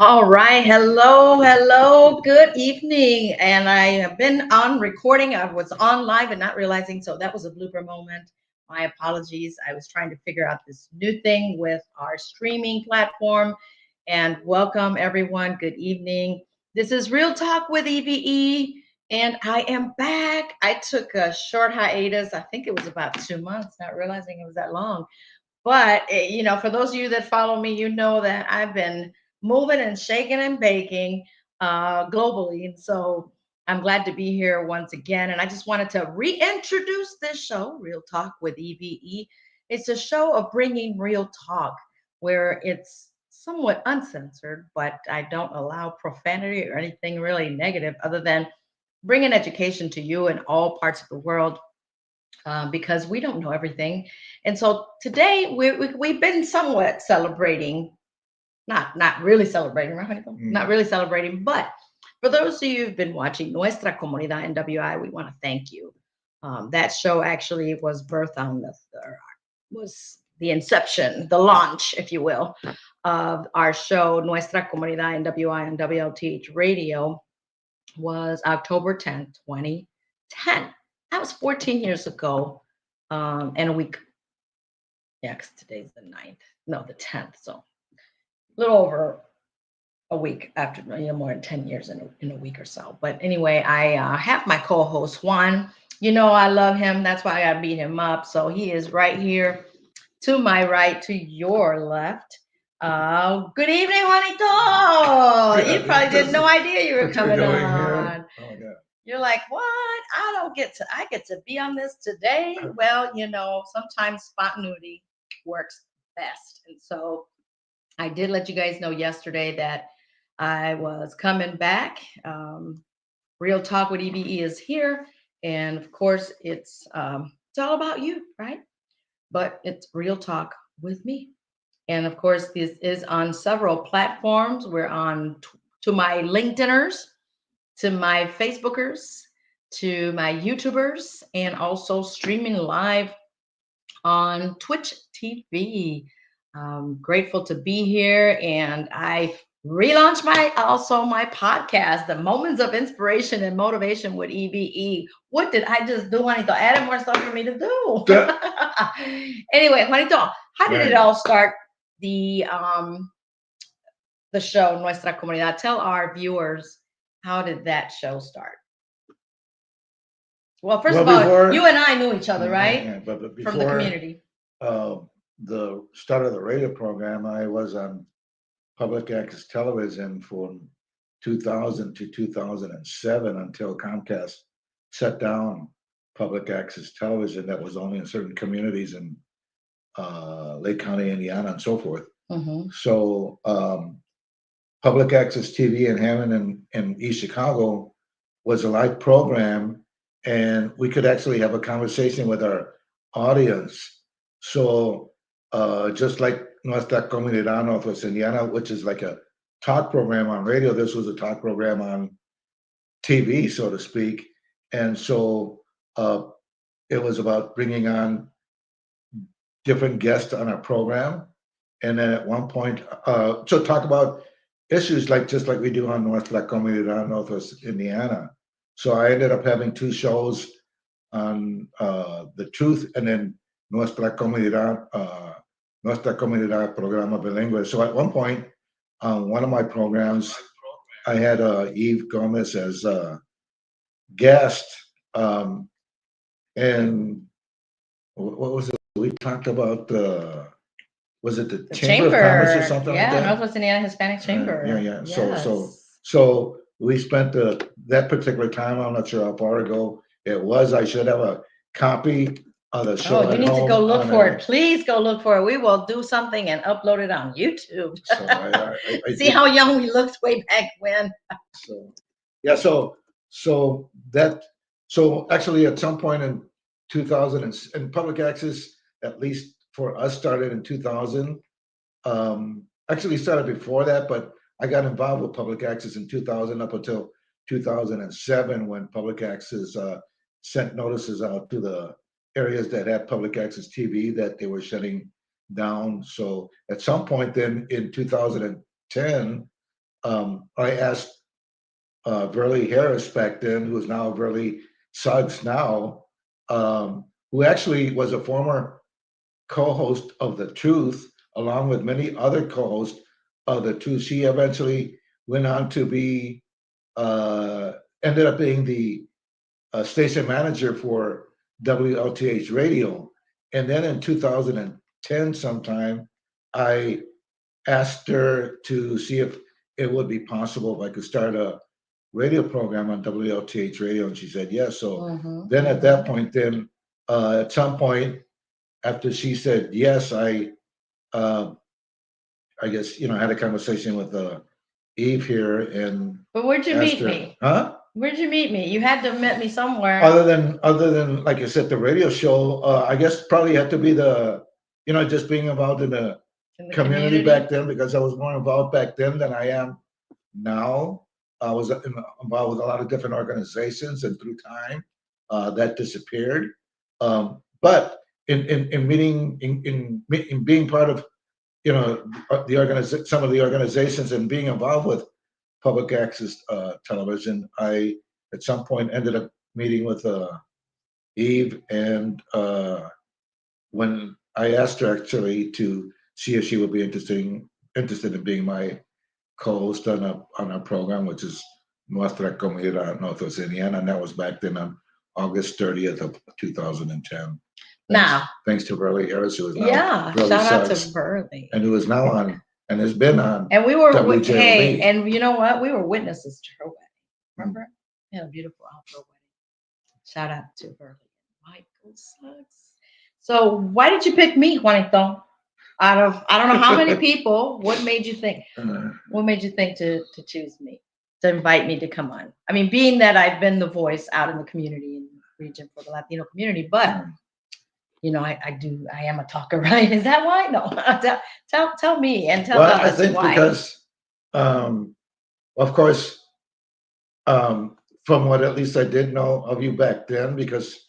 All right. Hello. Good evening. And I have been on recording. I was on live and not realizing. So that was a blooper moment. My apologies. I was trying to figure out this new thing with our streaming platform. And welcome, everyone. Good evening. This is Real Talk with E.V.E. And I am back. I took a short hiatus. I think it was about 2 months, not realizing it was that long. But for those of you that follow me, you know that I've been moving and shaking and baking globally, and so I'm glad to be here once again. And I just wanted to reintroduce this show, Real Talk with EVE. It's a show of bringing real talk where it's somewhat uncensored, but I don't allow profanity or anything really negative, other than bringing education to you in all parts of the world, because we don't know everything. And so today we've been somewhat celebrating, not really celebrating, right, Juanito? Not really celebrating, but for those of you who've been watching Nuestra Comunidad NWI, we want to thank you. That show actually was birthed on was the inception, the launch, if you will, of our show, Nuestra Comunidad NWI on WLTH Radio, was October 10th, 2010. That was 14 years ago, and a week. Yeah, because today's the 9th. No, the 10th. So a little over a week after, more than 10 years in a week or so. But anyway, I have my co-host Juan. I love him. That's why I got to beat him up. So he is right here to my right, to your left. Good evening, Juanito. You probably didn't no idea you were coming on. Oh my God. You're like, what? I get to be on this today. Well, sometimes spontaneity works best. And so I did let you guys know yesterday that I was coming back. Real Talk with EVE is here. And of course, it's all about you, right? But it's Real Talk with me. And of course, this is on several platforms. We're on to my LinkedIners, to my Facebookers, to my YouTubers, and also streaming live on Twitch TV. I'm grateful to be here, and I relaunched my podcast, The Moments of Inspiration and Motivation with EVE. What did I just do, Juanito? Added more stuff for me to do. Anyway, Juanito, how did it all start? The show Nuestra Comunidad. Tell our viewers, how did that show start? Well, first of all, you and I knew each other, right? Yeah, but before From the community. The start of the radio program, I was on public access television from 2000 to 2007 until Comcast shut down public access television that was only in certain communities in Lake County, Indiana, and so forth. Mm-hmm. So public access TV in Hammond and East Chicago was a live program, and we could actually have a conversation with our audience. So just like Nuestra Comunidad Northwest Indiana, which is like a talk program on radio, this was a talk program on TV, so to speak. And so it was about bringing on different guests on our program. And then at one point, so talk about issues just like we do on Nuestra Comunidad Northwest Indiana. So I ended up having two shows on the truth, and then Nuestra Comunidad Programa Bilingüe. So at one point, on one of my programs, I had Eve Gomez as a guest, and what was it? We talked about was it the Chamber of Commerce or something like Yeah, that? Northwest Indiana Hispanic Chamber. Yeah. Yes. So we spent that particular time. I'm not sure how far ago it was. I should have a copy of the show. Oh, you at need to home go look on for a- it. Please go look for it. We will do something and upload it on YouTube. So I See how young we looked way back when. So yeah, so actually at some point in 2000 and public access, at least for us, started in 2000. Actually started before that, but I got involved with public access in 2000 up until 2007 when public access sent notices out to the areas that had public access TV that they were shutting down. So at some point then in 2010, I asked Verly Harris back then, who is now Verly Suggs now, who actually was a former co-host of The Truth, along with many other co-hosts of The Truth. She eventually went on to be, ended up being the station manager for WLTH Radio. And then in 2010 sometime, I asked her to see if it would be possible if I could start a radio program on WLTH Radio, and she said yes. So then at that point, then at some point after she said yes, I guess I had a conversation with Eve here, and But where'd you meet her, me? huh? Where'd you meet me? You had to have met me somewhere. Other than like I said, the radio show, I guess probably had to be the just being involved in the community back then, because I was more involved back then than I am now. I was involved with a lot of different organizations, and through time, that disappeared. But in meeting in being part of some of the organizations, and being involved with public access television, I at some point ended up meeting with Eve, and when I asked her actually to see if she would be interested in being my co-host on a program, which is Nuestra Comunidad NWI, and that was back then on August 30th of 2010. Thanks to Verly Harris, who is now shout out to Verly, and who is now on and has been on. And we were WJLB. Hey, and you know what? We were witnesses to her wedding. Remember? We had a beautiful outdoor wedding. Shout out to Verly. Michael Suggs. So why did you pick me, Juanito? Out of I don't know how many people, what made you think? What made you think to choose me, to invite me to come on? I mean, being that I've been the voice out in the community and region for the Latino community, but I am a talker, right? Is that why? No, tell me and tell us. I think why. Because, of course, from what at least I did know of you back then, because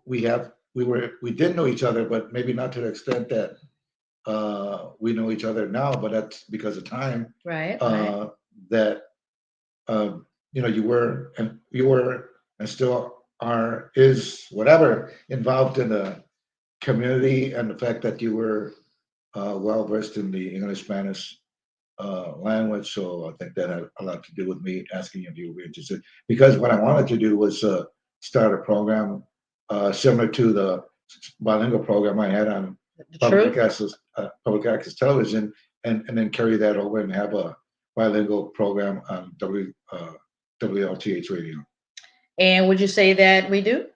we did know each other, but maybe not to the extent that we know each other now. But that's because of time, right? That you were and still is whatever involved in the community, and the fact that you were well versed in the English Spanish language. So I think that had a lot to do with me asking if you were interested, because what I wanted to do was start a program similar to the bilingual program I had on public access television, and then carry that over and have a bilingual program on WLTH radio. And would you say that we do?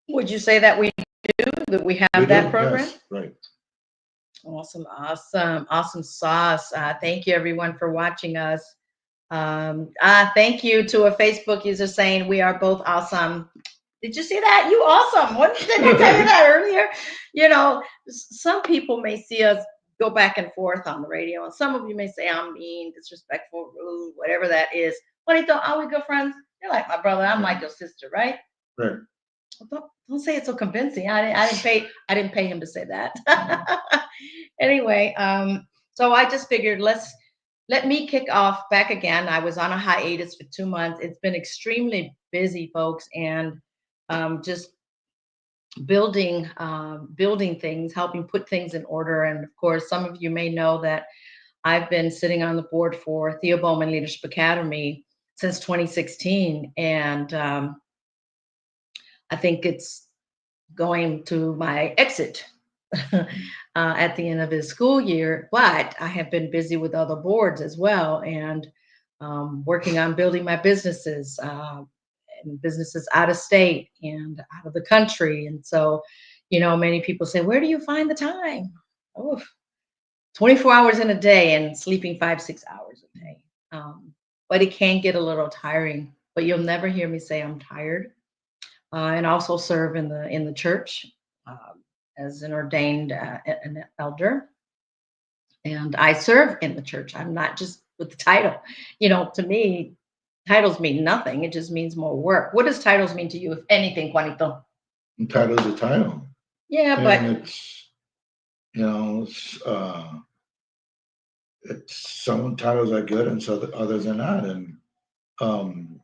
Would you say that we do? That we have that program? Yes, right. Awesome sauce. Thank you everyone for watching us. Thank you to a Facebook user saying we are both awesome. Did you see that? You awesome. What did I tell you that earlier? Some people may see us go back and forth on the radio, and some of you may say I'm mean, disrespectful, rude, whatever that is. Juanito, are we good friends? You're like my brother. I'm like your sister, right? Right. Don't say it so convincing. I didn't pay him to say that. Anyway, so I just figured let me kick off back again. I was on a hiatus for 2 months. It's been extremely busy, folks, and just building things, helping put things in order. And of course, some of you may know that I've been sitting on the board for Theo Bowman Leadership Academy since 2016, and I think it's going to my exit at the end of his school year. But I have been busy with other boards as well, and working on building my businesses, and businesses out of state and out of the country. And so, many people say, where do you find the time? 24 hours in a day and sleeping 5-6 hours a day. But it can get a little tiring, but you'll never hear me say I'm tired. And also serve in the church as an ordained an elder. And I serve in the church. I'm not just with the title. To me, titles mean nothing. It just means more work. What does titles mean to you, if anything, Juanito? Title is a title. Yeah, and but it's some titles are good and so the others are not. And um,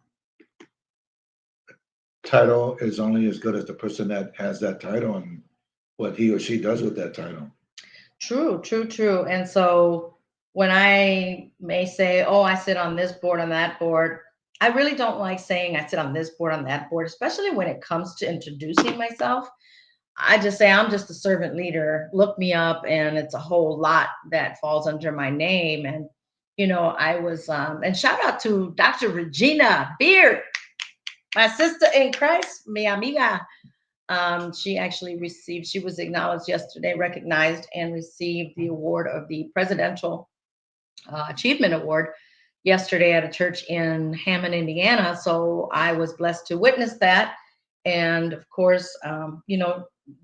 title is only as good as the person that has that title and what he or she does with that title. True, true, true. And so when I may say, oh, I sit on this board, on that board, I really don't like saying I sit on this board, on that board, especially when it comes to introducing myself. I just say I'm just a servant leader. Look me up, and it's a whole lot that falls under my name. And I was and shout out to Dr. Regina Beard, my sister in Christ, mi amiga. She actually received, she was acknowledged yesterday, recognized, and received the award of the Presidential Achievement Award yesterday at a church in Hammond, Indiana. So I was blessed to witness that. And of course,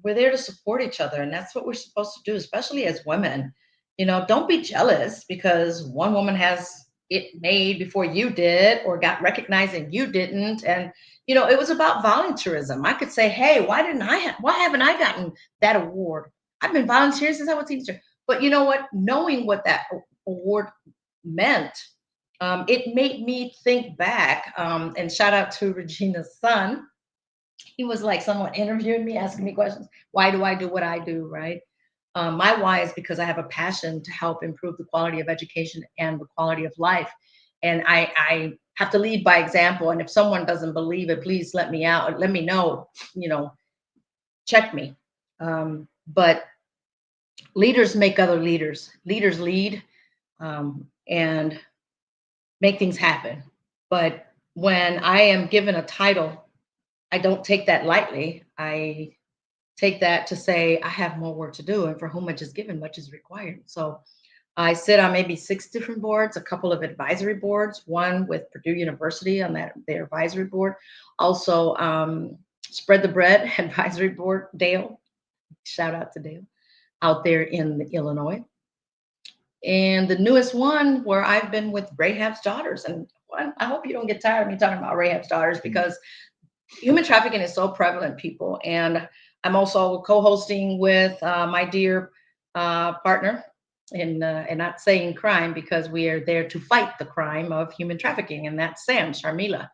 we're there to support each other. And that's what we're supposed to do, especially as women. Don't be jealous because one woman has it made before you did or got recognized and you didn't. And, it was about volunteerism. I could say, hey, why haven't I gotten that award? I've been volunteering since I was a teacher. But you know what? Knowing what that award meant, it made me think back. And shout out to Regina's son. He was like someone interviewing me, asking me questions. Why do I do what I do? Right. My why is because I have a passion to help improve the quality of education and the quality of life. And I have to lead by example. And if someone doesn't believe it, please let me out. Let me know, check me. But leaders make other leaders. Leaders lead and make things happen. But when I am given a title, I don't take that lightly. I take that to say I have more work to do, and for whom much is given, much is required. So I sit on maybe 6 different boards, a couple of advisory boards, one with Purdue University on their advisory board. Also, Spread the Bread advisory board, Dale. Shout out to Dale out there in Illinois. And the newest one where I've been with Rahab's Daughters. And I hope you don't get tired of me talking about Rahab's Daughters because human trafficking is so prevalent, people. And I'm also co-hosting with my dear partner in not saying crime because we are there to fight the crime of human trafficking, and that's Sam Sharmila.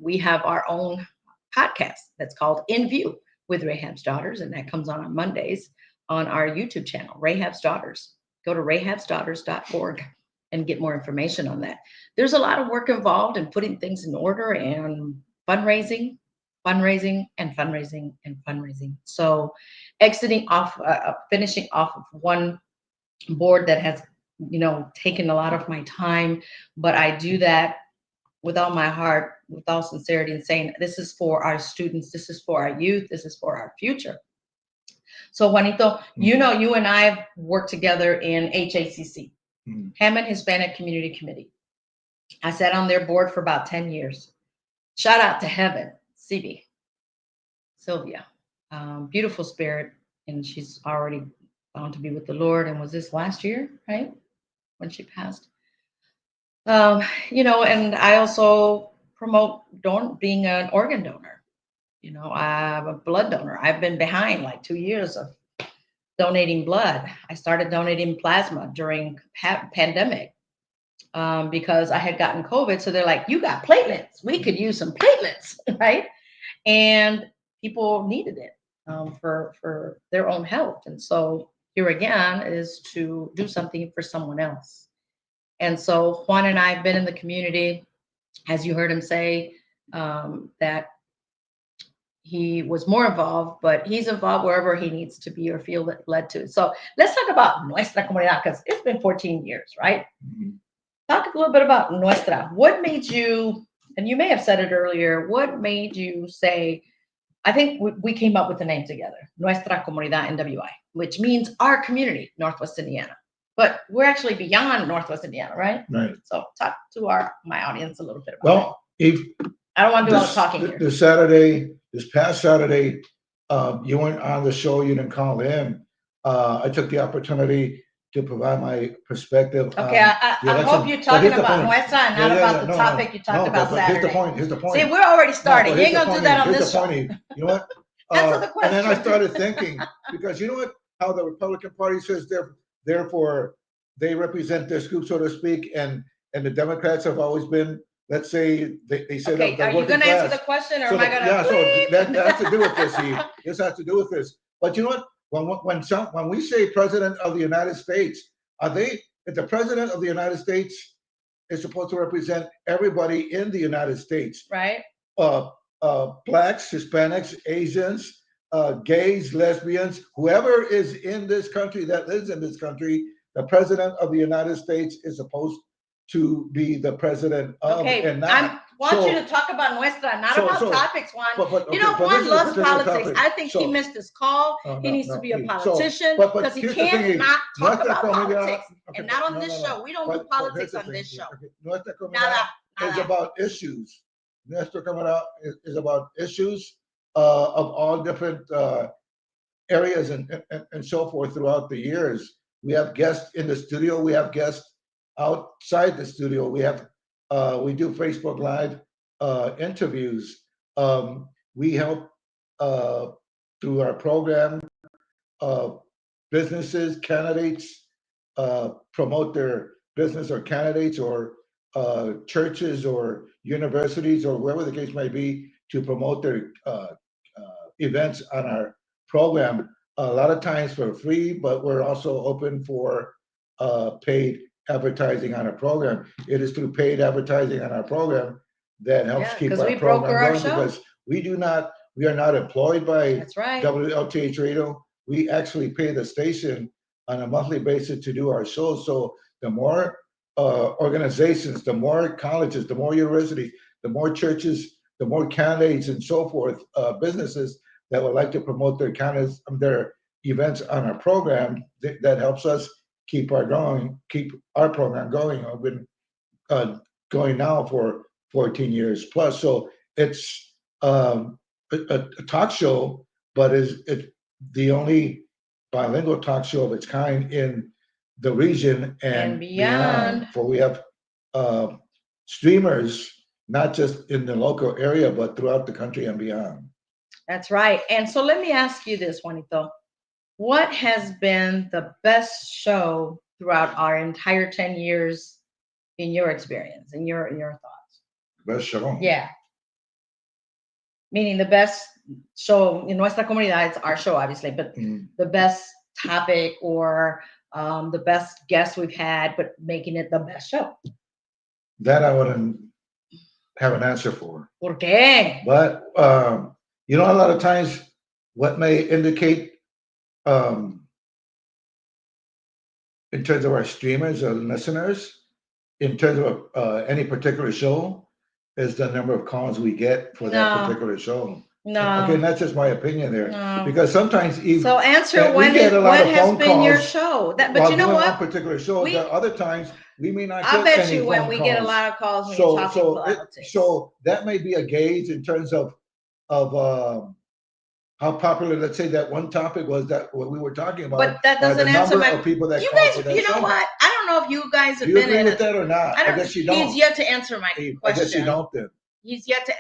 We have our own podcast that's called In View with Rahab's Daughters, and that comes on Mondays on our YouTube channel, Rahab's Daughters. Go to rahabsdaughters.org and get more information on that. There's a lot of work involved in putting things in order and fundraising, fundraising, and fundraising, and fundraising. So finishing off of one board that has, taken a lot of my time, but I do that with all my heart, with all sincerity, and saying, this is for our students, this is for our youth, this is for our future. So Juanito, you and I worked together in HACC, Hammond Hispanic Community Committee. I sat on their board for about 10 years. Shout out to Heaven, C.V. Sylvia, beautiful spirit, and she's already gone to be with the Lord. And was this last year, right, when she passed? And I also promote being an organ donor. I'm a blood donor. I've been behind like 2 years of donating blood. I started donating plasma during pandemic because I had gotten COVID. So they're like, you got platelets. We could use some platelets, right? And people needed it for their own health. And so here again is to do something for someone else. And so Juan and I have been in the community, as you heard him say, that he was more involved, but he's involved wherever he needs to be or feel led to. So let's talk about Nuestra Comunidad, because it's been 14 years, right? Mm-hmm. Talk a little bit about Nuestra. What made you, and you may have said it earlier, what made you say, I think we came up with the name together, Nuestra Comunidad NWI, which means our community, Northwest Indiana. But we're actually beyond Northwest Indiana, right? Right. So talk to my audience a little bit about that. Well, I don't want to do all the talking here. This past Saturday, you weren't on the show, you didn't call in. I took the opportunity to provide my perspective. Okay, I hope you're talking about Nuestra and not about the topic you talked about Saturday. Here's the point. See, we're already starting. You ain't going to do that on this show. You know what? Answer the question. And then I started thinking, because you know what? How the Republican Party says they're for they represent this group, so to speak, and the Democrats have always been, let's say, they say Okay, the are you working going to answer class. the question, or So am I going to? yeah, so that has to do with this. This has to do with this. But you know what? When we say President of the United States, the President of the United States is supposed to represent everybody in the United States. Right. Blacks, Hispanics, Asians, gays, lesbians, whoever is in this country, that lives in this country, the President of the United States is supposed to be the president of, Okay, and not. I want you to talk about Nuestra, not about topics, Juan. You know, Juan loves politics. I think he missed his call. He needs to be a politician because he can't not talk about politics. And not on this show. We don't do politics on this show. Nuestra Comunidad is about issues. Nuestra Comunidad is about issues of all different areas and so forth throughout the years. We have guests in the studio. We have guests outside the studio. We do Facebook Live interviews. We help through our program businesses, candidates promote their business or candidates, or churches or universities or wherever the case may be, to promote their events on our program. A lot of times for free, but we're also open for paid advertising on our program. It is through paid advertising on our program that helps keep our program going, because we are not employed by WLTH Radio. We actually pay the station on a monthly basis to do our shows. So the more organizations, the more colleges, the more universities, the more churches, the more candidates and so forth, businesses that would like to promote their candidates, their events on our program, that helps us keep our program going. I've been going now for 14 years plus. So it's a talk show, but it's the only bilingual talk show of its kind in the region and beyond. For we have streamers, not just in the local area, but throughout the country and beyond. That's right. And so let me ask you this, Juanito. What has been the best show throughout our entire 10 years in your experience, in your thoughts? Best show? Yeah. Meaning the best show in Nuestra Comunidad, it's our show, obviously, but the best topic or the best guest we've had, but making it the best show. That I wouldn't have an answer for. ¿Por qué? But, a lot of times what may indicate in terms of our streamers or listeners, in terms of any particular show, is the number of calls we get for that particular show. No. Okay, and that's just my opinion there. No. Because sometimes even so answer when has been your show. But you know what? One particular show, there are other times we may not get any phone calls. I bet you when we get a lot of calls when you're talking politics. So that may be a gauge in terms of how popular, let's say, that one topic was, that what we were talking about. But that doesn't answer my. People that you guys, you know what? I don't know if you guys have been in with that or not. I guess you don't. He's yet to answer my question. I guess you don't then. He's yet to.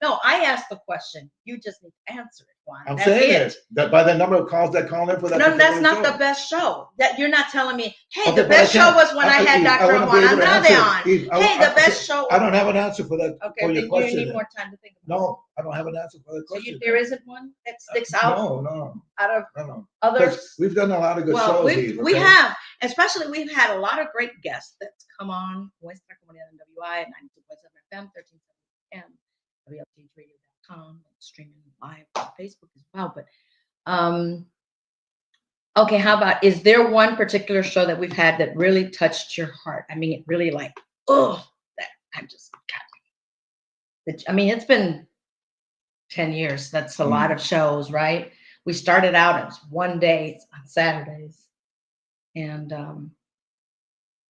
No, I asked the question. You just need to answer it, Juan. I'm saying it. That by the number of calls that call in for that. No, that's not the best show. That you're not telling me. Hey, the best show was when I had Dr. Juan Andrade on. Hey, the best show. I don't have an answer for that. Okay, then you need more time to think about it. No, I don't have an answer for that question. So there isn't one that sticks out. No. Out of others. We've done a lot of good shows. We have, especially we've had a lot of great guests that's come on Nuestra Comunidad NWI at 92.7 FM, 1370 AM, WLTHradio.com, streaming live on Facebook as well. But okay, how about, is there one particular show that we've had that really touched your heart? I mean, it really that I'm just got me. I mean, it's been 10 years. That's a lot of shows, right? We started out as one day on Saturdays, and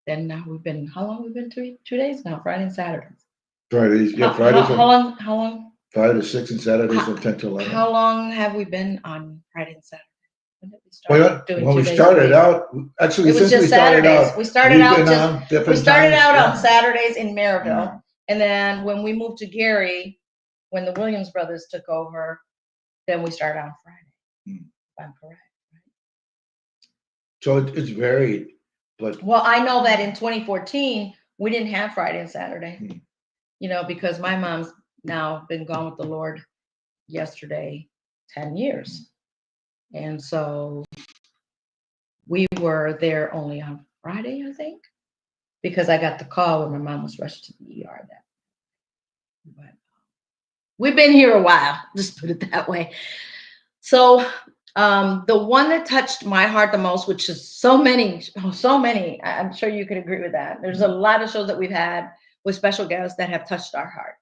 then now we've been, how long we've been? 2 days now, Friday and Saturdays. Fridays, yeah, Fridays. How long? 5 to 6 and Saturdays from 10 to 11. How long have we been on Friday and Saturday? When did we start when we started out, actually, it was just Saturdays. We started out on Saturdays in Maryville, and then when we moved to Gary, when the Williams brothers took over, then we started on Friday. If I'm correct, right? So it's varied. But Well, I know that in 2014 we didn't have Friday and Saturday. Hmm. You know, because my mom's now been gone with the Lord yesterday 10 years. And so we were there only on Friday, I think, because I got the call when my mom was rushed to the ER. But we've been here a while, just put it that way. So the one that touched my heart the most, which is so many, I'm sure you could agree with that. There's a lot of shows that we've had with special guests that have touched our heart.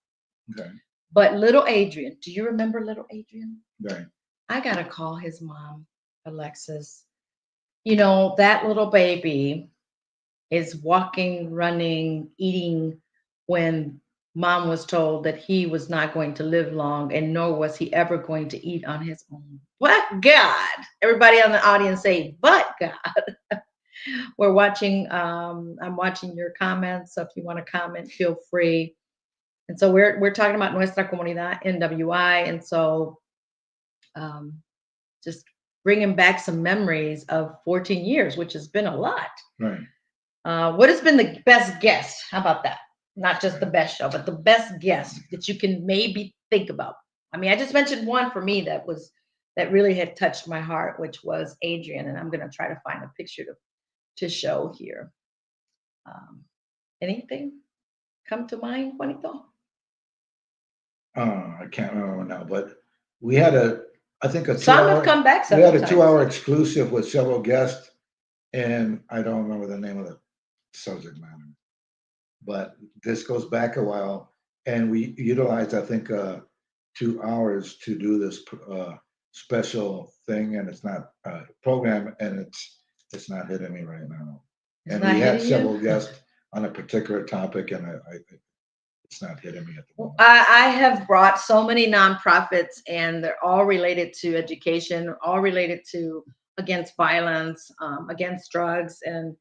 Okay. But little Adrian, do you remember little Adrian? Right. I got to call his mom, Alexis. You know, that little baby is walking, running, eating when mom was told that he was not going to live long and nor was he ever going to eat on his own. But God, everybody on the audience say, but God. We're watching, I'm watching your comments. So if you want to comment, feel free. And so we're talking about Nuestra Comunidad NWI. And so just bringing back some memories of 14 years, which has been a lot. Right. What has been the best guest? How about that? Not just the best show, but the best guest that you can maybe think about. I mean, I just mentioned one for me that really had touched my heart, which was Adrian, and I'm going to try to find a picture to show here. Anything come to mind, Juanito? I can't remember now, but we had I think a Some 2 hour. have come back We had several a times. 2 hour exclusive with several guests, and I don't remember the name of the subject matter. But this goes back a while, and we utilized, I think, 2 hours to do this special thing, and it's not program, and it's not hitting me right now. It's And not we had hitting you? several guests on a particular topic, and it's not hitting me at the moment. I have brought so many nonprofits, and they're all related to education, all related to against violence, against drugs. And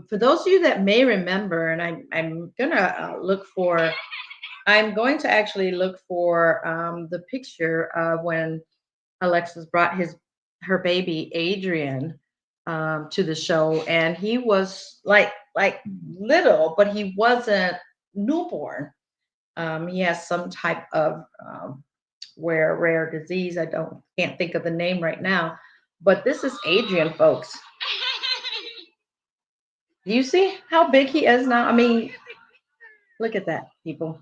for those of you that may remember, and I'm gonna I'm going to actually look for the picture of when Alexis brought her baby Adrian to the show, and he was like little, but he wasn't newborn. He has some type of rare disease. Can't think of the name right now, but this is Adrian, folks. Do you see how big he is now? I mean, look at that, people.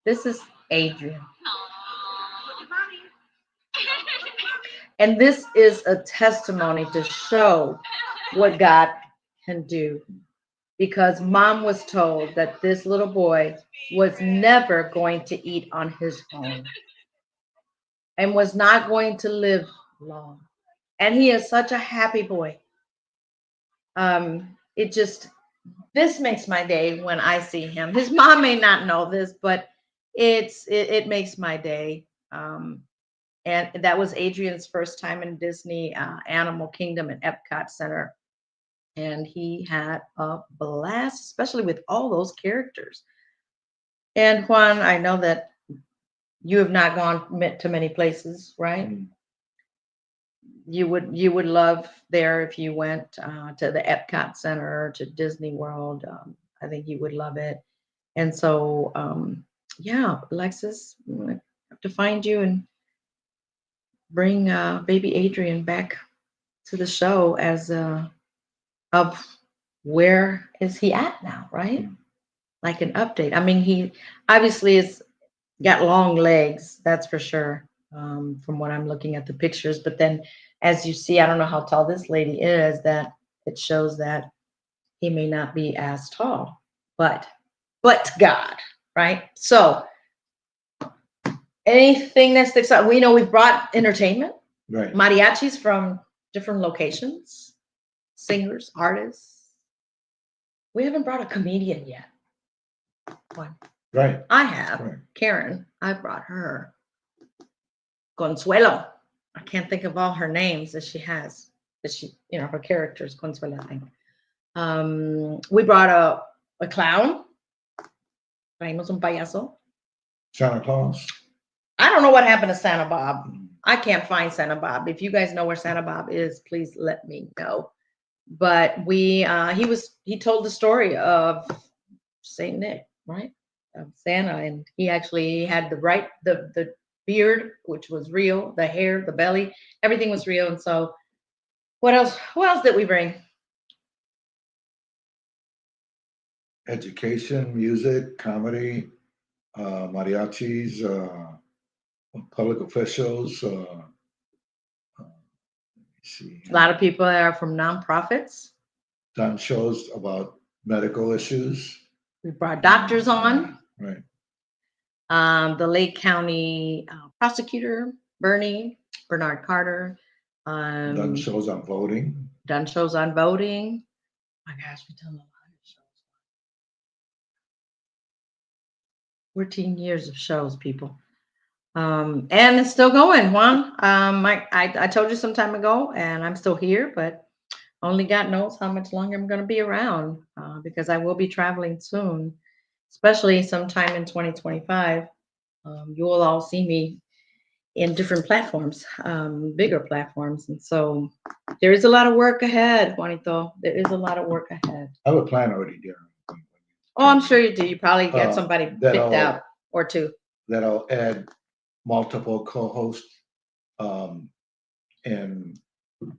This is Adrian. And this is a testimony to show what God can do. Because mom was told that this little boy was never going to eat on his own and was not going to live long. And he is such a happy boy. This makes my day when I see him. His mom may not know this, but it makes my day. And that was Adrian's first time in Disney Animal Kingdom and Epcot Center. And he had a blast, especially with all those characters. And Juan, I know that you have not gone to many places, right? Mm-hmm. You would love there if you went to the Epcot Center, to Disney World. I think you would love it. And so, yeah, Alexis, I have to find you and bring baby Adrian back to the show as of where is he at now, right? Mm-hmm. Like an update. I mean, he obviously has got long legs, that's for sure, from what I'm looking at the pictures. But then, as you see, I don't know how tall this lady is, that it shows that he may not be as tall, but God, right? So anything that sticks out, we know we've brought entertainment, right? Mariachis from different locations, singers, artists. We haven't brought a comedian yet. One. Right. I have. Right. Karen, I brought her. Consuelo. I can't think of all her names that she has. Her characters, Consuelo, I think. We brought a clown. Traímos un payaso. Santa Claus. I don't know what happened to Santa Bob. I can't find Santa Bob. If you guys know where Santa Bob is, please let me know. But he told the story of Saint Nick, right? Of Santa, and he actually had the beard, which was real, the hair, the belly, everything was real. And so, what else? What else did we bring? Education, music, comedy, mariachis, public officials. Let me see. A lot of people that are from nonprofits. Done shows about medical issues. We brought doctors on. Right. The Lake County prosecutor, Bernard Carter. Done shows on voting. Done shows on voting. My gosh, we've done a lot of shows. 14 years of shows, people. And it's still going, Juan. I told you some time ago, and I'm still here, but only God knows how much longer I'm going to be around because I will be traveling soon, especially sometime in 2025. You will all see me in different platforms, bigger platforms. And so there is a lot of work ahead, Juanito. There is a lot of work ahead. I have a plan already, dear. Oh, I'm sure you do. You probably got somebody picked out or two. That'll add multiple co-hosts and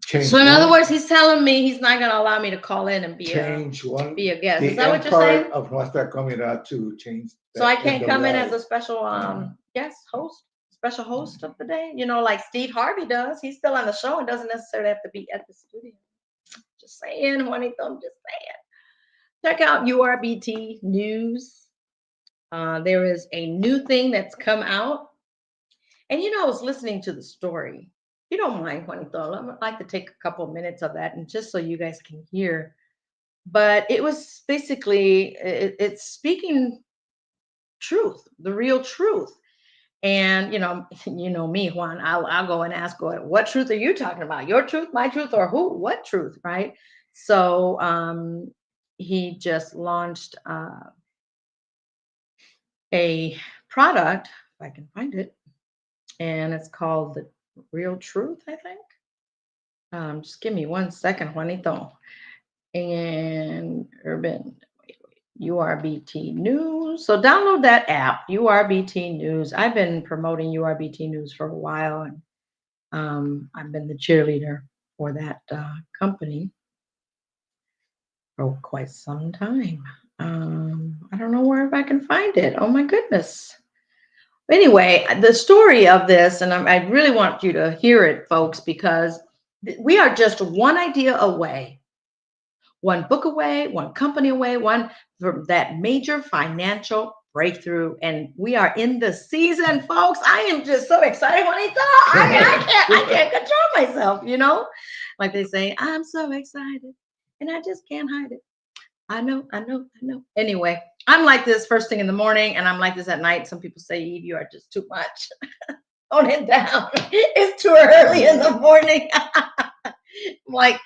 change. So in other words, he's telling me he's not going to allow me to call in and be a guest. Is that what you're saying? Of Nuestra Comunidad to change. So I can't come in as a special guest host, special host of the day, like Steve Harvey does. He's still on the show and doesn't necessarily have to be at the studio. Just saying, Juanito, I'm just saying. Check out URBT News. There is a new thing that's come out. And I was listening to the story. If you don't mind, Juanito, I'd like to take a couple of minutes of that and just so you guys can hear. But it was basically, it's speaking truth, the real truth. And you know me, Juan, I'll go and ask, what truth are you talking about? Your truth, my truth, or who? What truth, right? So he just launched a product, if I can find it, and it's called The Real Truth, I think. Just give me 1 second, Juanito. And URBT News. So download that app, URBT News. I've been promoting URBT News for a while, and I've been the cheerleader for that company for quite some time. I don't know where if I can find it. Oh my goodness. Anyway, the story of this, and I really want you to hear it, folks, because we are just one idea away, one book away, one company away, one from that major financial breakthrough. And we are in the season, folks. I am just so excited when I can't control myself, like they say, I'm so excited and I just can't hide it. I know. Anyway, I'm like this first thing in the morning and I'm like this at night. Some people say, Eve, you are just too much. Tone it down. It's too early in the morning. I'm like,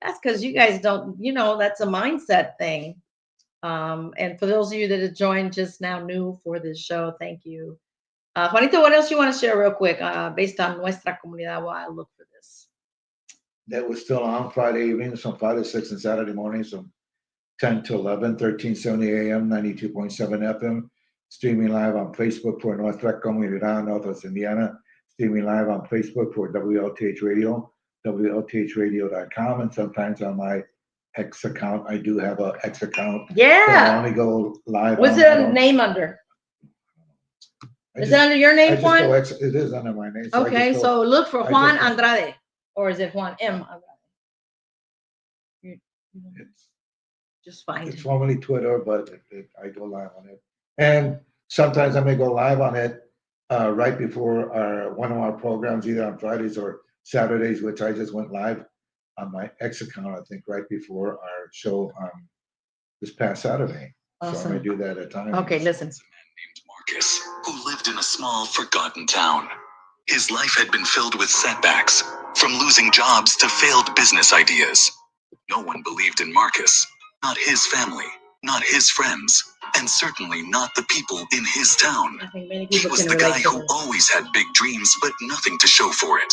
that's because you guys don't, that's a mindset thing. And for those of you that have joined just now new for this show, thank you. Juanito, what else you want to share real quick based on Nuestra Comunidad while I look for this? That was still on Friday evenings from 5 to 6 and Saturday mornings from 10 to 11, 1370 AM, 92.7 FM. Streaming live on Facebook for Nuestra Comunidad, Northwest Indiana. Streaming live on Facebook for WLTH Radio, WLTHradio.com, and sometimes on my X account. I do have an X account. Yeah. I only go live. What's the name under? Is it under your name, Juan? It is under my name. Okay, so look for Juan Andrade, or is it Juan M. Andrade? Just find it. It's formerly Twitter, but I go live on it. And sometimes I may go live on it right before one of our programs, either on Fridays or Saturdays, which I just went live on my X account, I think, right before our show this past Saturday. Awesome. So I may do that at times. Okay, listen. A man named Marcus, who lived in a small, forgotten town. His life had been filled with setbacks, from losing jobs to failed business ideas. No one believed in Marcus, not his family. not his friends, and certainly not the people in his town. I think many He people was can the relate guy to who this. always had big dreams but nothing to show for it.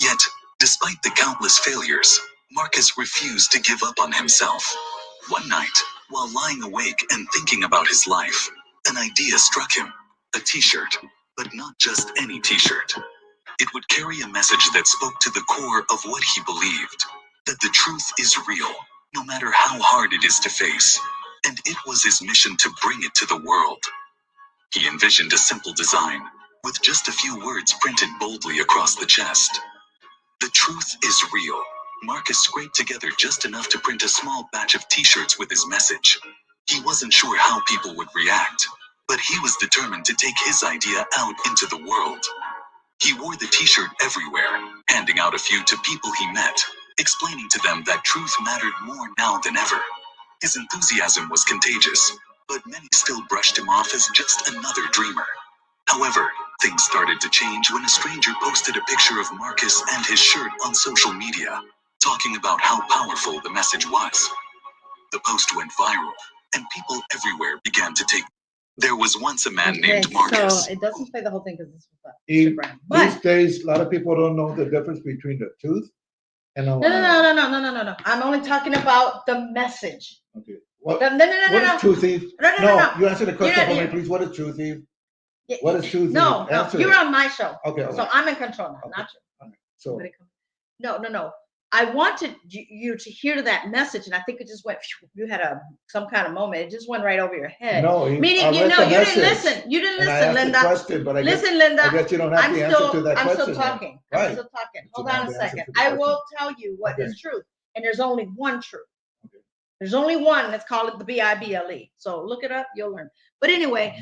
Yet, despite the countless failures, Marcus refused to give up on himself. One night, while lying awake and thinking about his life, an idea struck him. A t-shirt, but not just any t-shirt. It would carry a message that spoke to the core of what he believed. That the truth is real, no matter how hard it is to face. And it was his mission to bring it to the world. He envisioned a simple design, with just a few words printed boldly across the chest. The truth is real. Marcus scraped together just enough to print a small batch of t-shirts with his message. He wasn't sure how people would react, but he was determined to take his idea out into the world. He wore the t-shirt everywhere, handing out a few to people he met, explaining to them that truth mattered more now than ever. His enthusiasm was contagious, but many still brushed him off as just another dreamer. However, things started to change when a stranger posted a picture of Marcus and his shirt on social media, talking about how powerful the message was. The post went viral, and people everywhere began to take. There was once a man named Marcus. So it doesn't play the whole thing because this was These Instagram. But days, a lot of people don't know the difference between the truth and a lie. no. I'm only talking about the message. Okay. What No. is truth, Eve? No. You answer the question for me, You're- please. What is truth, Eve? Yeah, What is truth? No, Answer you're it. on my show. Okay. So I'm in control now, Okay. not you. Okay. So No. I wanted you to hear that message, and I think it just went. You had some kind of moment. It just went right over your head. no, Meaning, you didn't listen. You didn't and I listen, asked Linda. the question, but Listen, Linda. I guess you don't have the answer to that I'm question. still talking. Then. Right. I'm still talking. Hold don't on have a the answer second. to the I question. will tell you what is truth, and there's only one truth. Okay. There's only one. Let's call it the BIBLE. So look it up. You'll learn. But anyway,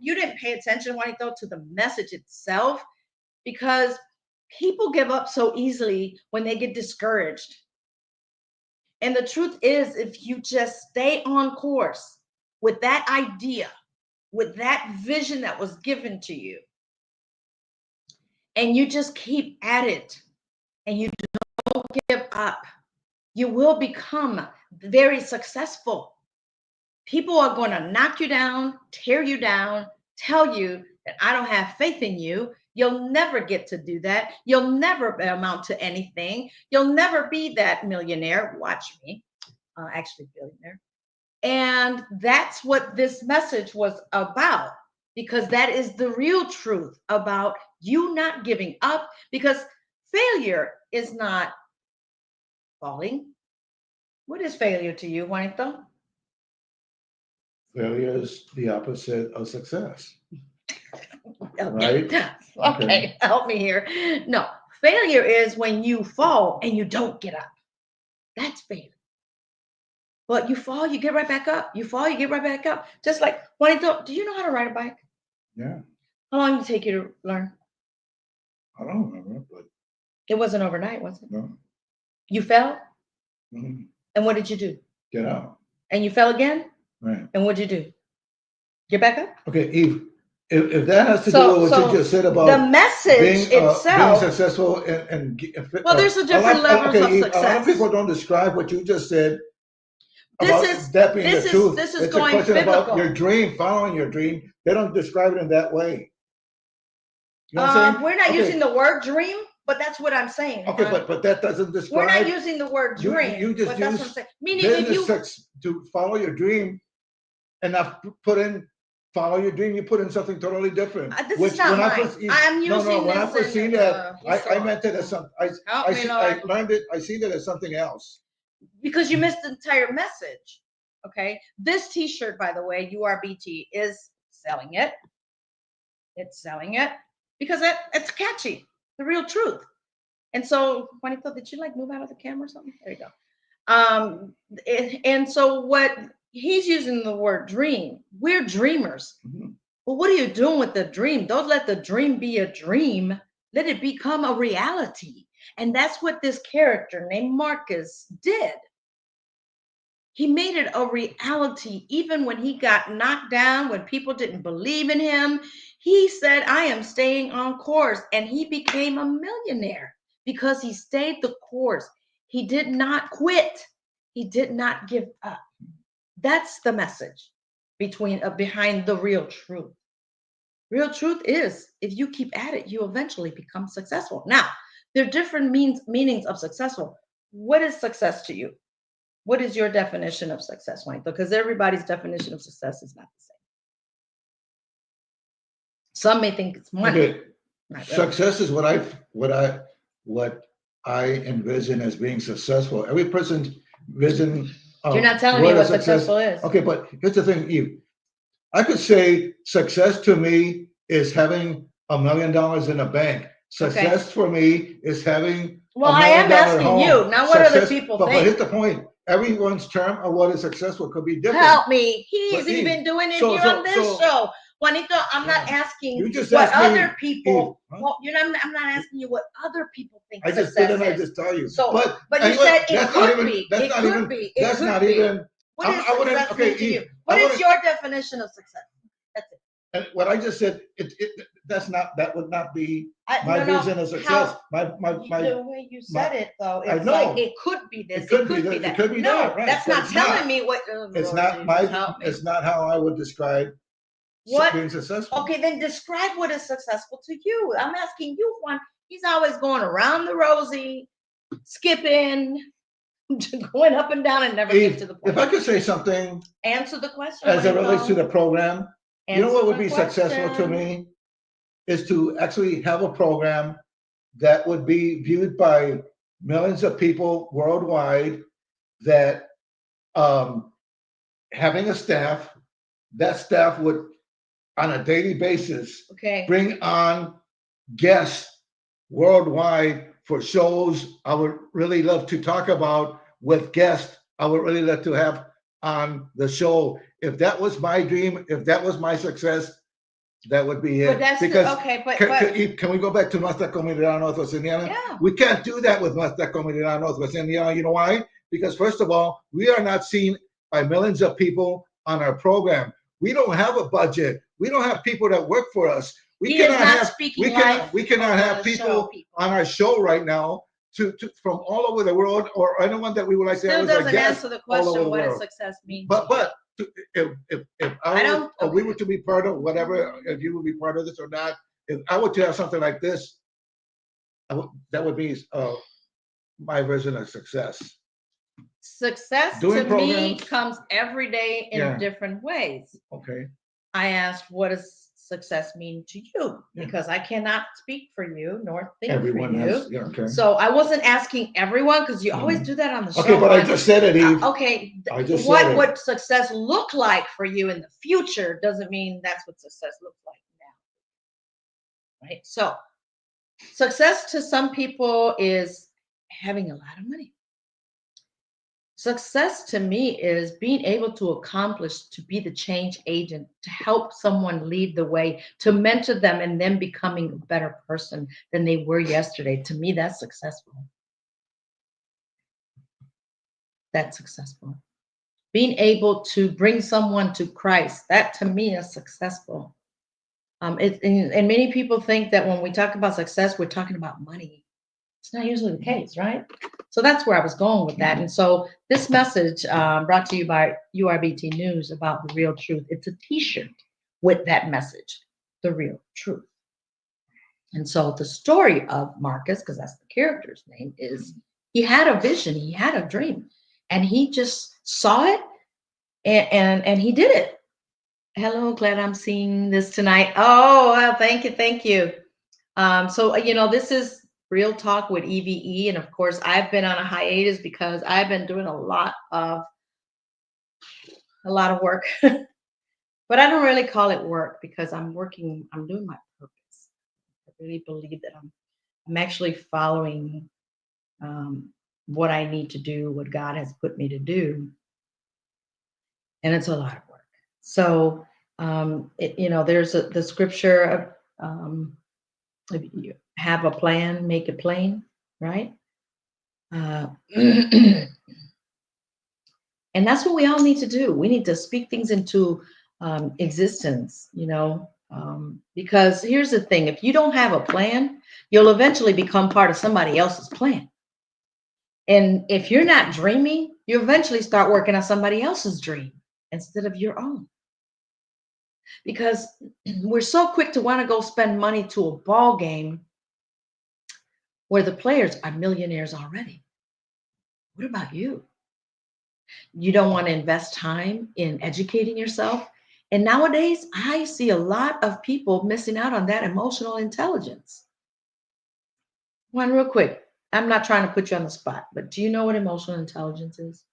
you didn't pay attention, Juanito, to the message itself, because people give up so easily when they get discouraged. And the truth is, if you just stay on course with that idea, with that vision that was given to you, and you just keep at it and you don't give up, you will become very successful. People are going to knock you down, tear you down, tell you that I don't have faith in you. You'll never get to do that. You'll never amount to anything. You'll never be that millionaire. Watch me. Actually, billionaire. And that's what this message was about, because that is the real truth about you not giving up, because failure is not falling. What is failure to you, Juanito? Failure is the opposite of success. Okay. Right? Okay, help me here. No, failure is when you fall and you don't get up. That's failure. But you fall, you get right back up. You fall, you get right back up. Just like Juanito, do you know how to ride a bike? Yeah. How long did it take you to learn? I don't remember, but It wasn't overnight, was it? no. You fell, Mm-hmm. and what did you do? Get out. And you fell again, Right. and what did you do? Get back up? Okay, Eve. If that has to do with what you just said about the message being itself, successful and well, there's a different levels of Eve, success. a lot of people don't describe what you just said. This That being the truth. This is it's going a question biblical. about your dream, following your dream. They don't describe it in that way. You know what I'm saying? We're not using the word dream, but that's what I'm saying. Okay, but that doesn't describe. We're not using the word dream. You just but that's use what I'm saying. Meaning, if you to follow your dream, and not put in follow your dream, you put in something totally different. this is not mine. I'm using when I this first seen that, I meant it as something. I learned it. I seen it as something else. Because you missed the entire message. Okay, this T-shirt, by the way, URBT is selling it. It's selling it because it's catchy, the real truth. And so, Juanito, did you like move out of the camera or something? There you go. And so what he's using the word dream. We're dreamers. Mm-hmm. Well, what are you doing with the dream? Don't let the dream be a dream. Let it become a reality. And that's what this character named Marcus did. He made it a reality. Even when he got knocked down, when people didn't believe in him, he said, I am staying on course. And he became a millionaire because he stayed the course. He did not quit. He did not give up. That's the message behind the real truth. Real truth is, if you keep at it, you eventually become successful. Now, there are different meanings of successful. What is success to you? What is your definition of success, Wayne? Because everybody's definition of success is not the same. Some may think it's money. Okay. Success is what I envision as being successful. Every person's vision. You're not telling me what successful is. Okay, but here's the thing, Eve. I could say success to me is having $1 million in the bank. Success for me is having well, $1 million I am asking home. you. Now, what other people think? But here's the point. Everyone's term of what is successful could be different. Help me. He's even doing it here on this show. Juanito, I'm not asking you just what other me, people. Huh? Well, I'm not asking you what other people think. I just did, and I just tell you. So, but you said it could be. It could be. That's not even. What is success mean to you? What is your definition of success? That's it. And what I just said, that would not be my vision of success. The way you said it, though, it's like it could be this, it could be that. It could be that, right? That's not telling me what. It's not how I would describe being successful. Okay, then describe what is successful to you. I'm asking you one. He's always going around the rosy, skipping, going up and down, and never get to the point. If I could say something, answer the question as it relates to the program. You know what would be successful to me is to actually have a program that would be viewed by millions of people worldwide, that having a staff, that staff would on a daily basis bring on guests worldwide for shows I would really love to talk about with guests I would really love to have on the show. If that was my dream, if that was my success, that would be it. But that's can we go back to Nuestra Comunidad Northwest Indiana? Yeah. We can't do that with Nuestra Comunidad Northwest Indiana. You know why? Because first of all, we are not seen by millions of people on our program. We don't have a budget. We don't have people that work for us. We cannot have people on our show right now from all over the world, or anyone that we would like to have as a guest. Still doesn't answer the question what does success mean. But if we were to be part of whatever, if you would be part of this or not, if I were to have something like this, that would be my version of success. Success to me comes every day in different ways. Okay. I asked, what does success mean to you? Because I cannot speak for you nor think for you. So I wasn't asking everyone, because you always do that on the show. Okay, but I just said it, Eve. What would success look like for you in the future doesn't mean that's what success looks like now. Right? So success to some people is having a lot of money. Success to me is being able to accomplish, to be the change agent, to help someone lead the way, to mentor them, and them becoming a better person than they were yesterday. To me, that's successful. That's successful. Being able to bring someone to Christ, that to me is successful. And many people think that when we talk about success, we're talking about money. It's not usually the case, right? So that's where I was going with that. And so this message brought to you by URBT News about the real truth. It's a t-shirt with that message, the real truth. And so the story of Marcus, because that's the character's name, is he had a vision, he had a dream, and he just saw it and he did it. Hello, glad I'm seeing this tonight. Oh, well, thank you. So, this is Real Talk with E.V.E. And of course, I've been on a hiatus because I've been doing a lot of work. But I don't really call it work because I'm doing my purpose. I really believe that I'm actually following what I need to do, what God has put me to do. And it's a lot of work. So, there's the scripture of, if you have a plan, make it plain, right? And that's what we all need to do. We need to speak things into existence, because here's the thing. If you don't have a plan, you'll eventually become part of somebody else's plan. And if you're not dreaming, you eventually start working on somebody else's dream. instead of your own. Because we're so quick to want to go spend money to a ball game where the players are millionaires already. What about you? You don't want to invest time in educating yourself. And nowadays, I see a lot of people missing out on that emotional intelligence. One real quick. I'm not trying to put you on the spot, but do you know what emotional intelligence is?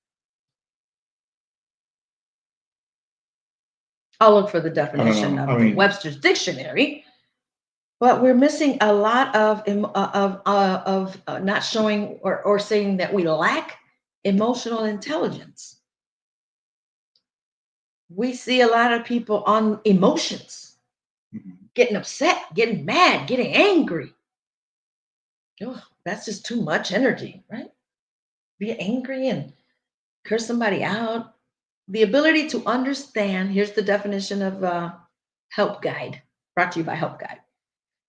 I'll look for the definition of the Webster's dictionary. But we're missing a lot of not showing or saying that we lack emotional intelligence. We see a lot of people on emotions, getting upset, getting mad, getting angry. Oh, that's just too much energy, right? Be angry and curse somebody out. The ability to understand, here's the definition of Help Guide, brought to you by Help Guide.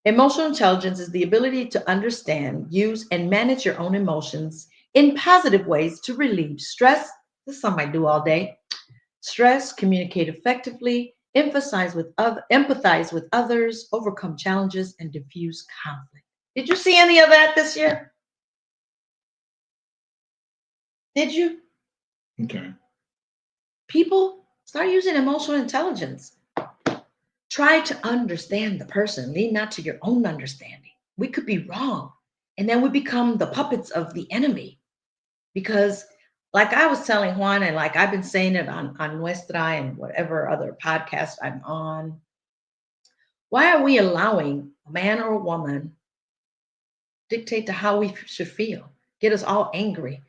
Emotional intelligence is the ability to understand, use, and manage your own emotions in positive ways to relieve stress. This is something I do all day. Stress, communicate effectively, empathize with others, overcome challenges, and diffuse conflict. Did you see any of that this year? Did you? Okay. People start using emotional intelligence. Try to understand the person, lead not to your own understanding. We could be wrong. And then we become the puppets of the enemy. Because like I was telling Juan, and like I've been saying it on Nuestra and whatever other podcast I'm on, why are we allowing a man or a woman dictate to how we should feel, get us all angry?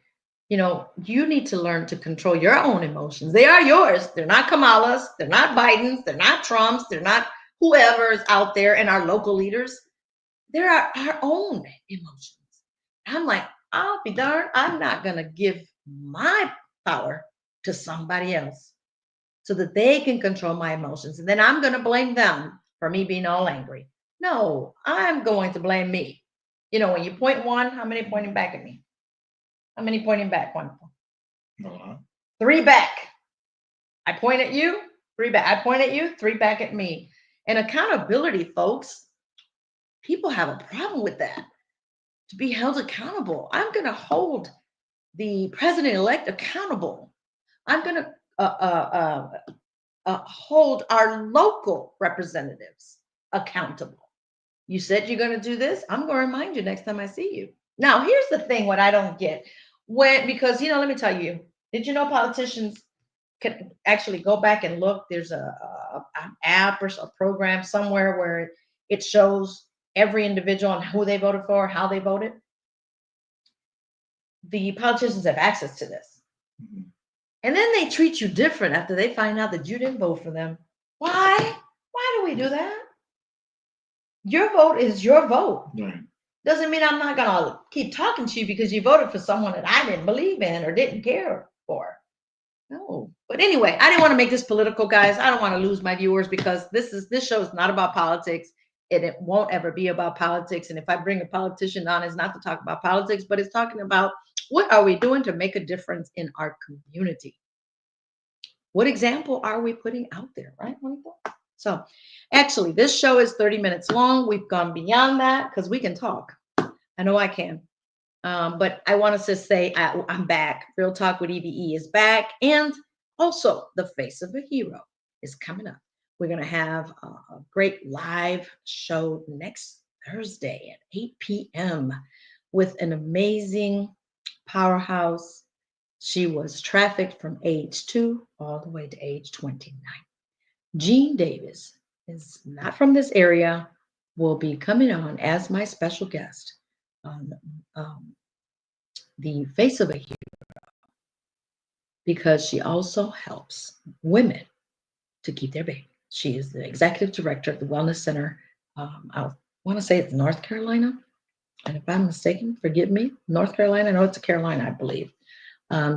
You know, you need to learn to control your own emotions. They are yours. They're not Kamala's. They're not Biden's. They're not Trump's. They're not whoever is out there and our local leaders. They're our own emotions. I'm like, I'll be darned. I'm not going to give my power to somebody else so that they can control my emotions. And then I'm going to blame them for me being all angry. No, I'm going to blame me. You know, when you point one, how many pointing back at me? How many pointing back? One. No. 3 back. I point at you, 3 back. I point at you, 3 back at me. And accountability, folks, people have a problem with that. To be held accountable. I'm going to hold the president-elect accountable. I'm going to hold our local representatives accountable. You said you're going to do this. I'm going to remind you next time I see you. Now, here's the thing, what I don't get. Because, you know, let me tell you, did you know politicians can actually go back and look? There's an app or a program somewhere where it shows every individual and who they voted for, how they voted. The politicians have access to this. Mm-hmm. And then they treat you different after they find out that you didn't vote for them. Why? Why do we do that? Your vote is your vote. Right. Doesn't mean I'm not going to keep talking to you because you voted for someone that I didn't believe in or didn't care for. No. But anyway, I didn't want to make this political, guys. I don't want to lose my viewers because this show is not about politics, and it won't ever be about politics. And if I bring a politician on, it's not to talk about politics, but it's talking about what are we doing to make a difference in our community? What example are we putting out there, right? So actually, this show is 30 minutes long. We've gone beyond that because we can talk. I know I can. But I want to just say I'm back. Real Talk with E.V.E. is back. And also, The Face of a Hero is coming up. We're going to have a great live show next Thursday at 8 p.m. with an amazing powerhouse. She was trafficked from age 2 all the way to age 29. Jean Davis is not from this area, will be coming on as my special guest on The Face of a Hero, because she also helps women to keep their baby. She is the executive director of the Wellness Center. I want to say it's North Carolina. And if I'm mistaken, forgive me. North Carolina, no, it's a Carolina, I believe.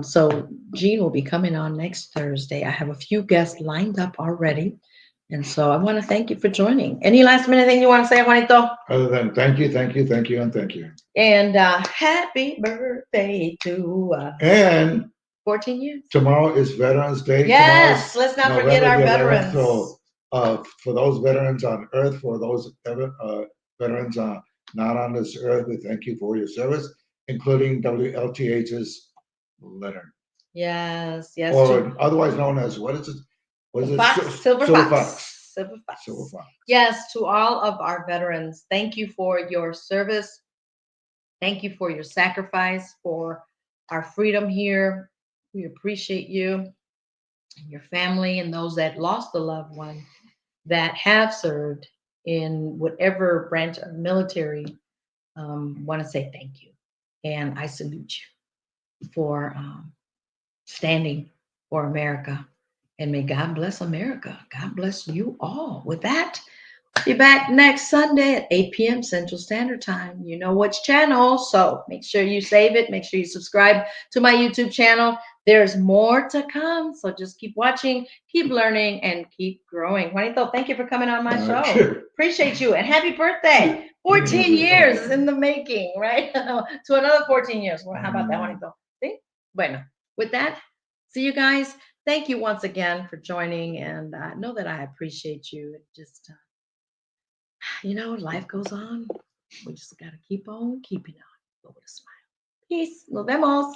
So Jean will be coming on next Thursday. I have a few guests lined up already. And so I want to thank you for joining. Any last minute thing you want to say, Juanito? Other than thank you, and thank you. And happy birthday to us. And 14 years. Tomorrow is Veterans Day. Yes, let's not forget our November the 11th. veterans. So, for those veterans on Earth, for those veterans not on this earth, we thank you for your service, including WLTH's Leonard, Yes, yes. or otherwise known as what is it? What is it? Fox, Silver Fox. Silver Fox. Silver Fox. Yes, to all of our veterans, thank you for your service. Thank you for your sacrifice for our freedom here. We appreciate you and your family and those that lost a loved one that have served in whatever branch of military. Want to say thank you. And I salute you for standing for America. And may God bless America. God bless you all. With that, be back next Sunday at 8 p.m. Central Standard Time. You know which channel, so make sure you save it. Make sure you subscribe to my YouTube channel. There's more to come, so just keep watching, keep learning, and keep growing. Juanito, thank you for coming on my show. Appreciate you, and happy birthday. 14 years is in the making, right? To another 14 years. Well, how about that, Juanito? See? Bueno, with that, see you guys. Thank you once again for joining, and know that I appreciate you. It just... life goes on. We just got to keep on keeping on. Go with a smile. Peace. Nos vemos.